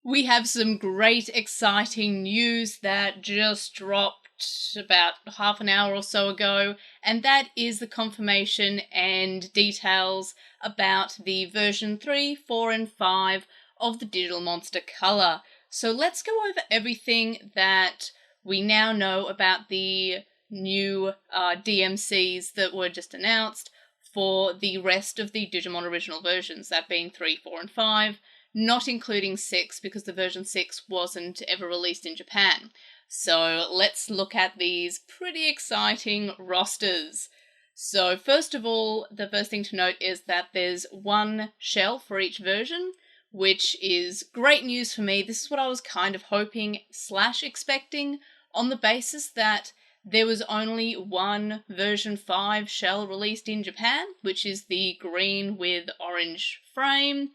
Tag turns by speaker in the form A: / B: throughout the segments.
A: We have some great, exciting news that just dropped about half an hour or so ago, and that is the confirmation and details about the version 3, 4, and 5 of the Digital Monster Color. So let's go over everything that we now know about the new DMCs that were just announced for the rest of the Digimon original versions, that being 3, 4, and 5. Not including 6, because the version 6 wasn't ever released in Japan. So let's look at these pretty exciting rosters. So first of all, the first thing to note is that there's one shell for each version, which is great news for me. This is what I was kind of hoping / expecting, on the basis that there was only one version 5 shell released in Japan, which is the green with orange frame.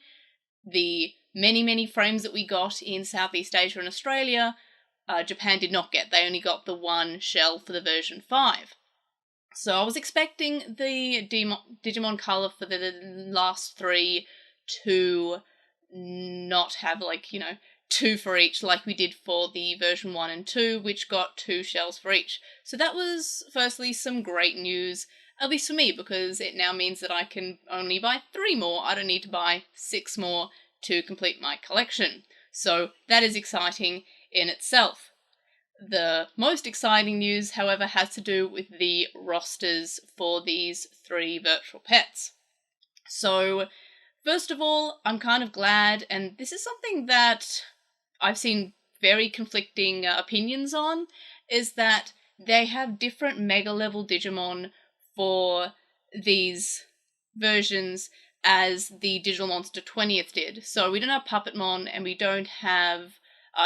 A: The many frames that we got in Southeast Asia and Australia, Japan did not get. They only got the one shell for the version 5. So I was expecting the Digimon Color for the last 3 to not have, two for each like we did for the version 1 and 2, which got 2 shells for each. So that was, firstly, some great news, at least for me, because it now means that I can only buy 3 more. I don't need to buy 6 more to complete my collection. So that is exciting in itself. The most exciting news, however, has to do with the rosters for these 3 virtual pets. So, first of all, I'm kind of glad, and this is something that I've seen very conflicting opinions on, is that they have different mega level Digimon for these versions as the Digital Monster 20th did. So we don't have Puppetmon and we don't have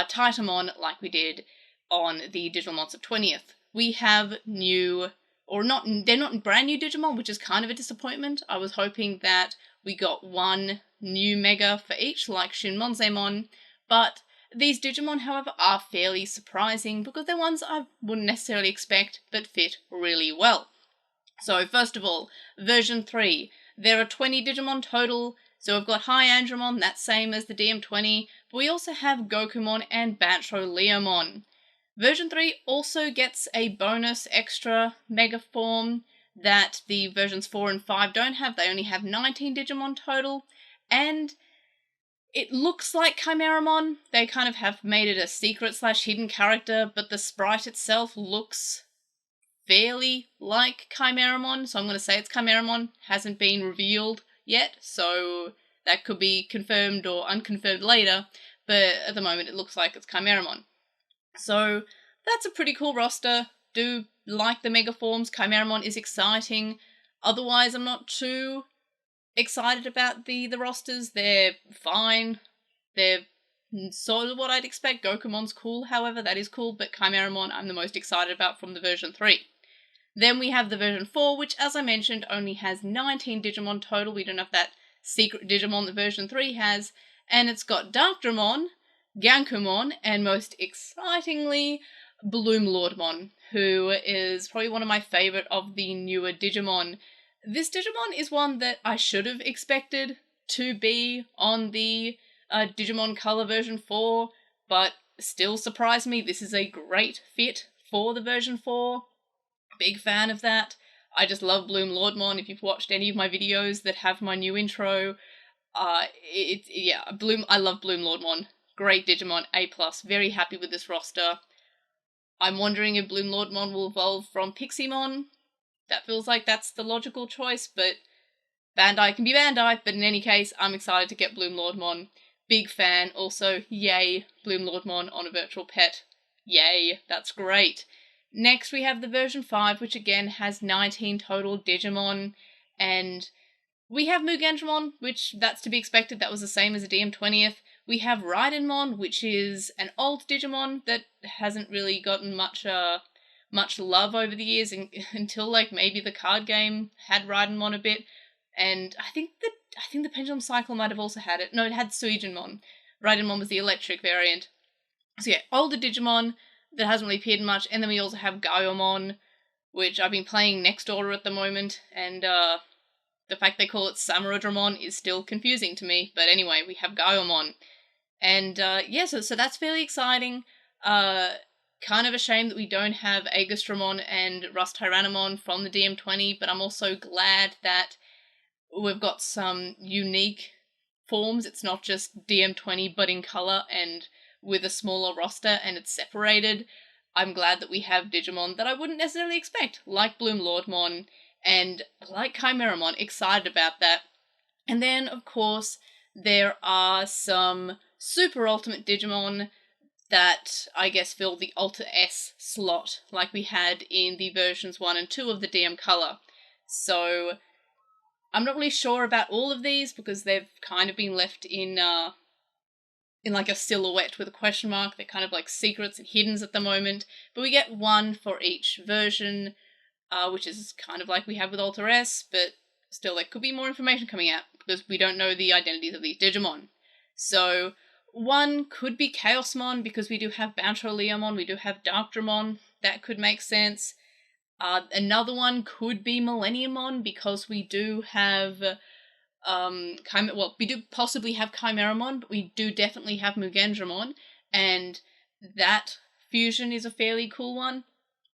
A: Titamon like we did on the Digital Monster 20th. We have new, or not, they're not brand new Digimon, which is kind of a disappointment. I was hoping that we got one new mega for each, like Shinmonzemon, but these Digimon, however, are fairly surprising because they're ones I wouldn't necessarily expect but fit really well. So first of all, version 3. There are 20 Digimon total, so we've got High Andromon, that's same as the DM20, but we also have Gokumon and Bancho Leomon. Version 3 also gets a bonus extra mega form that the versions 4 and 5 don't have. They only have 19 Digimon total, and it looks like Chimeramon. They kind of have made it a secret / hidden character, but the sprite itself looks fairly like Chimeramon, so I'm going to say it's Chimeramon. Hasn't been revealed yet, so that could be confirmed or unconfirmed later, but at the moment it looks like it's Chimeramon. So that's a pretty cool roster. Do like the mega forms. Chimeramon is exciting. Otherwise, I'm not too excited about the rosters. They're fine. They're sort of what I'd expect. Gokumon's cool, however, that is cool, but Chimeramon I'm the most excited about from the version 3. Then we have the version 4, which, as I mentioned, only has 19 Digimon total. We don't have that secret Digimon that version 3 has. And it's got Darkdramon, Gankumon, and most excitingly, Bloom Lordmon, who is probably one of my favourite of the newer Digimon. This Digimon is one that I should have expected to be on the Digimon Color version 4, but still surprised me. This is a great fit for the version 4. Big fan of that. I just love Bloom Lordmon. If you've watched any of my videos that have my new intro, I love Bloom Lordmon. Great Digimon, A+. Very happy with this roster. I'm wondering if Bloom Lordmon will evolve from Pixiemon. That feels like that's the logical choice, but Bandai can be Bandai. But in any case, I'm excited to get Bloom Lordmon. Big fan. Also, yay, Bloom Lordmon on a virtual pet. Yay, that's great. Next, we have the version 5, which again has 19 total Digimon, and we have Mugendramon, which that's to be expected. That was the same as the DM20th. We have Raidenmon, which is an old Digimon that hasn't really gotten much love over the years until maybe the card game had Raidenmon a bit, and I think the Pendulum Cycle might have also had it. No, it had Suigenmon. Raidenmon was the electric variant. So yeah, older Digimon that hasn't really appeared much, and then we also have Gaiomon, which I've been playing next order at the moment, and the fact they call it Samarodramon is still confusing to me, but anyway, we have Gaiomon. And yeah, so that's fairly exciting. Kind of a shame that we don't have Aegistramon and Rust Tyrannomon from the DM20, but I'm also glad that we've got some unique forms. It's not just DM20 but in color and with a smaller roster, and it's separated. I'm glad that we have Digimon that I wouldn't necessarily expect, like Bloom Lordmon and like Chimeramon. Excited about that. And then, of course, there are some Super Ultimate Digimon that I guess fill the Ultra S slot, like we had in the versions 1 and 2 of the DM Color. So I'm not really sure about all of these because they've kind of been left in like a silhouette with a question mark. They're kind of like secrets and hiddens at the moment. But we get one for each version, which is kind of like we have with Ultra S, but still there could be more information coming out because we don't know the identities of these Digimon. So one could be Chaosmon because we do have Bantroleomon, we do have Darkdramon. That could make sense. Another one could be Millenniumon because we do have we do possibly have Chimeramon, but we do definitely have Mugendramon, and that fusion is a fairly cool one.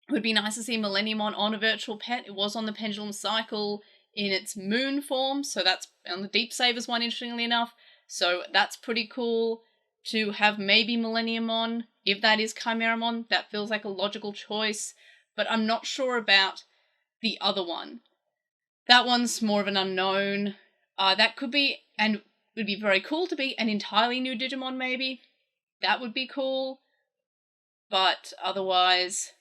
A: It would be nice to see Millenniumon on a virtual pet. It was on the Pendulum Cycle in its moon form, so that's on the Deep Savers one, interestingly enough. So that's pretty cool to have maybe Millenniumon. If that is Chimeramon, that feels like a logical choice, but I'm not sure about the other one. That one's more of an unknown. That could be, and would be very cool to be, an entirely new Digimon maybe. That would be cool. But otherwise,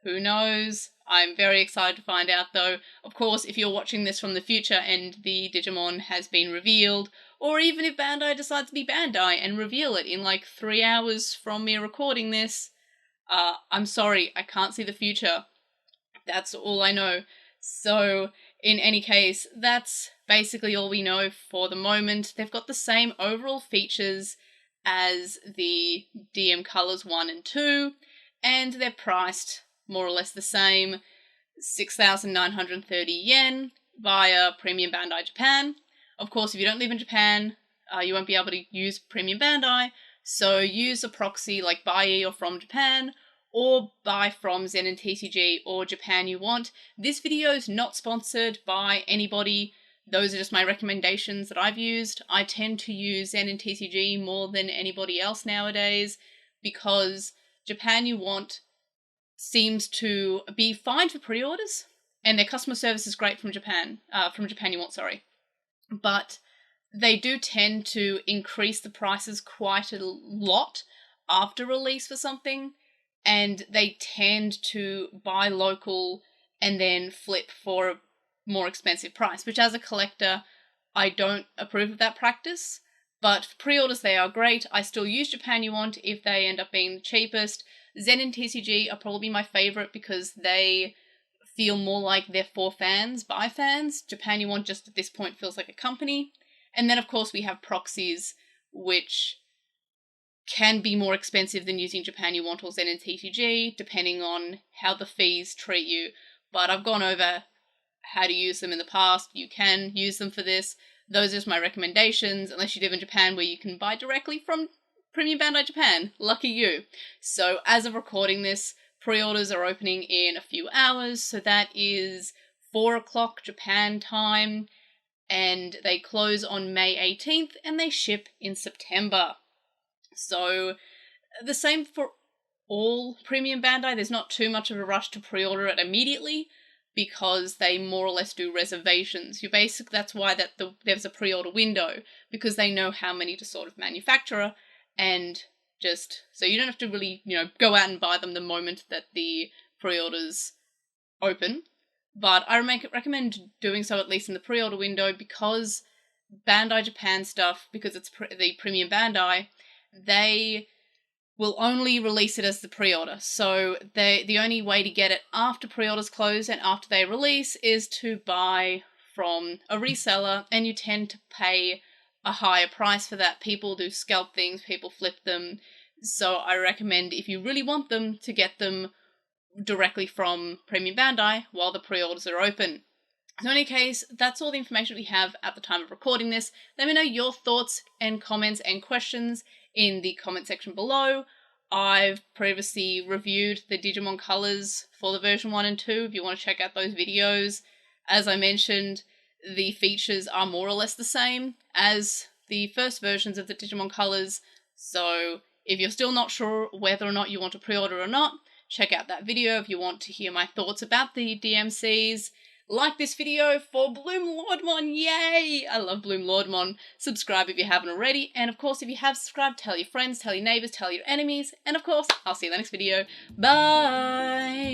A: who knows? I'm very excited to find out though. Of course, if you're watching this from the future and the Digimon has been revealed, or even if Bandai decides to be Bandai and reveal it in like 3 hours from me recording this, I'm sorry, I can't see the future. That's all I know. So, in any case, that's basically all we know for the moment. They've got the same overall features as the DM Colors 1 and 2, and they're priced more or less the same, 6,930 yen via Premium Bandai Japan. Of course, if you don't live in Japan, you won't be able to use Premium Bandai, so use a proxy like Buy or From Japan, or buy from Zen and TCG or Japan You Want. This video is not sponsored by anybody. Those are just my recommendations that I've used. I tend to use Zen and TCG more than anybody else nowadays because Japan You Want seems to be fine for pre-orders, and their customer service is great from Japan You Want, sorry. But they do tend to increase the prices quite a lot after release for something, and they tend to buy local and then flip for a more expensive price, which as a collector, I don't approve of that practice. But for pre-orders, they are great. I still use Japan You Want if they end up being the cheapest. Zen and TCG are probably my favourite because they feel more like they're for fans, by fans. Japan You Want just at this point feels like a company. And then of course we have proxies, which can be more expensive than using Japan You Want or Zen and TCG, depending on how the fees treat you. But I've gone over how to use them in the past. You can use them for this. Those are just my recommendations, unless you live in Japan where you can buy directly from Premium Bandai Japan. Lucky you. So as of recording this, pre-orders are opening in a few hours, so that is 4 o'clock Japan time, and they close on May 18th, and they ship in September. So the same for all Premium Bandai. There's not too much of a rush to pre-order it immediately because they more or less do reservations. That's why there's a pre-order window, because they know how many to sort of manufacture, and just so you don't have to really, go out and buy them the moment that the pre-orders open. But I recommend doing so at least in the pre-order window, because Bandai Japan stuff, because it's the Premium Bandai, they will only release it as the pre-order. So the only way to get it after pre-orders close and after they release is to buy from a reseller, and you tend to pay a higher price for that. People do scalp things, people flip them. So I recommend, if you really want them, to get them directly from Premium Bandai while the pre-orders are open. So in any case, that's all the information we have at the time of recording this. Let me know your thoughts and comments and questions in the comment section below. I've previously reviewed the Digimon colors for the version 1 and 2 if you want to check out those videos. As I mentioned, the features are more or less the same as the first versions of the Digimon colors, so if you're still not sure whether or not you want to pre-order or not, check out that video if you want to hear my thoughts about the DMCs. Like this video for Bloom Lordmon, yay! I love Bloom Lordmon. Subscribe if you haven't already, and of course if you have subscribed, tell your friends, tell your neighbours, tell your enemies, and of course, I'll see you in the next video. Bye!